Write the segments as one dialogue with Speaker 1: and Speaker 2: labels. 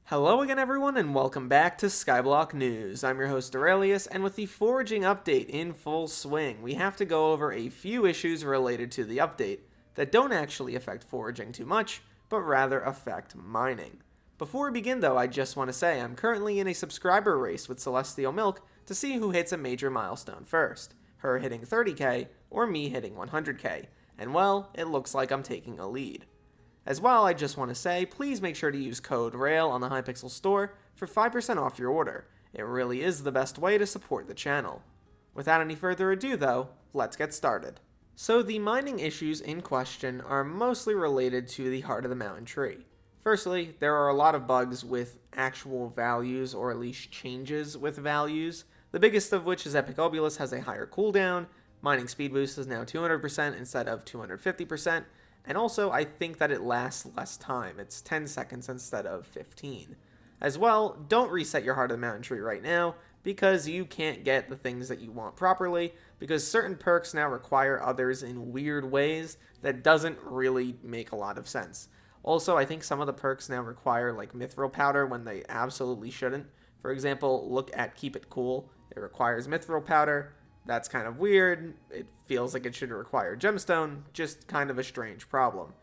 Speaker 1: Hello again everyone and welcome back to Skyblock News. I'm your host Derailious, and with the foraging update in full swing, we have to go over a few issues related to the update that don't actually affect foraging too much, but rather affect mining. Before we begin though, I just want to say I'm currently in a subscriber race with Celestial Milk to see who hits a major milestone first, her hitting 30k or me hitting 100k, and well, it looks like I'm taking a lead. As well, I just want to say, please make sure to use code RAIL on the Hypixel store for 5% off your order. It really is the best way to support the channel. Without any further ado though, let's get started. So the mining issues in question are mostly related to the heart of the mountain tree. Firstly, there are a lot of bugs with actual values, or at least changes with values. The biggest of which is Hypixel has a higher cooldown, mining speed boost is now 200% instead of 250%, and also, I think that it lasts less time. It's 10 seconds instead of 15. As well, don't reset your Heart of the Mountain Tree right now, because you can't get the things that you want properly, because certain perks now require others in weird ways that doesn't really make a lot of sense. Also, I think some of the perks now require like Mithril Powder when they absolutely shouldn't. For example, look at Keep It Cool. It requires Mithril Powder. That's kind of weird. It feels like it should require gemstone, just kind of a strange problem.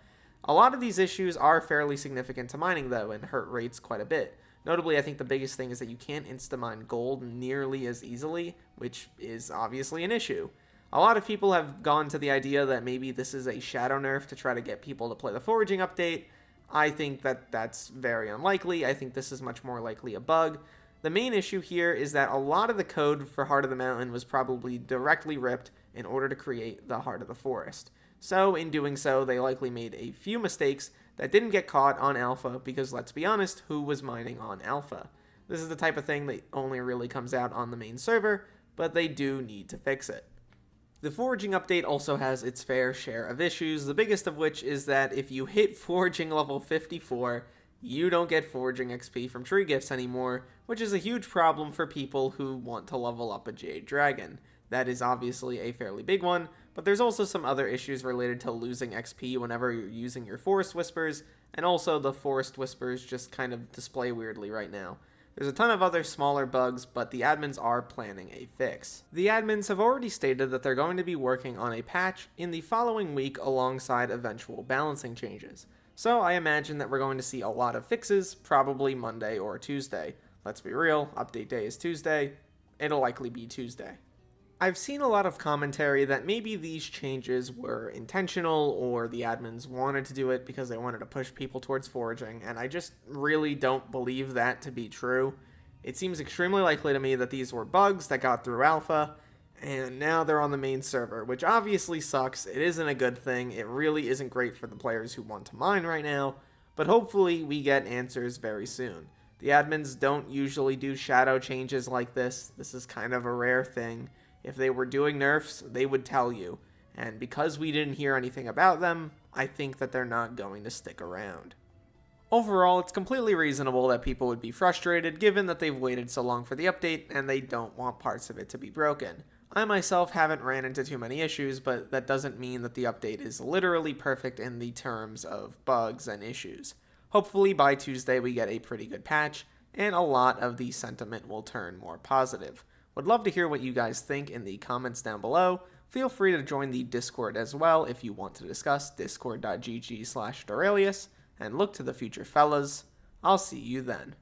Speaker 1: A lot of these issues are fairly significant to mining though, and hurt rates quite a bit. Notably, I think the biggest thing is that you can't insta-mine gold nearly as easily, which is obviously an issue. A lot of people have gone to the idea that maybe this is a shadow nerf to try to get people to play the foraging update. I think that that's very unlikely. I think this is much more likely a bug. The main issue here is that a lot of the code for Heart of the Mountain was probably directly ripped in order to create the Heart of the Forest. So in doing so, they likely made a few mistakes that didn't get caught on Alpha because, let's be honest, who was mining on Alpha? This is the type of thing that only really comes out on the main server, but they do need to fix it. The foraging update also has its fair share of issues, the biggest of which is that if you hit foraging level 54, you don't get foraging XP from tree gifts anymore, which is a huge problem for people who want to level up a Jade Dragon. That is obviously a fairly big one, but there's also some other issues related to losing XP whenever you're using your Forest Whispers, and also the Forest Whispers just kind of display weirdly right now. There's a ton of other smaller bugs, but the admins are planning a fix. The admins have already stated that they're going to be working on a patch in the following week alongside eventual balancing changes. So I imagine that we're going to see a lot of fixes, probably Monday or Tuesday. Let's be real, update day is Tuesday. It'll likely be Tuesday. I've seen a lot of commentary that maybe these changes were intentional or the admins wanted to do it because they wanted to push people towards foraging, and I just really don't believe that to be true. It seems extremely likely to me that these were bugs that got through alpha, and now they're on the main server, which obviously sucks. It isn't a good thing. It really isn't great for the players who want to mine right now, but hopefully we get answers very soon. The admins don't usually do shadow changes like this. This is kind of a rare thing. If they were doing nerfs, they would tell you, and because we didn't hear anything about them, I think that they're not going to stick around. Overall, it's completely reasonable that people would be frustrated given that they've waited so long for the update and they don't want parts of it to be broken. I myself haven't ran into too many issues, but that doesn't mean that the update is literally perfect in the terms of bugs and issues. Hopefully by Tuesday we get a pretty good patch, and a lot of the sentiment will turn more positive. Would love to hear what you guys think in the comments down below. Feel free to join the Discord as well if you want to discuss, discord.gg/Derailious, and look to the future fellas. I'll see you then.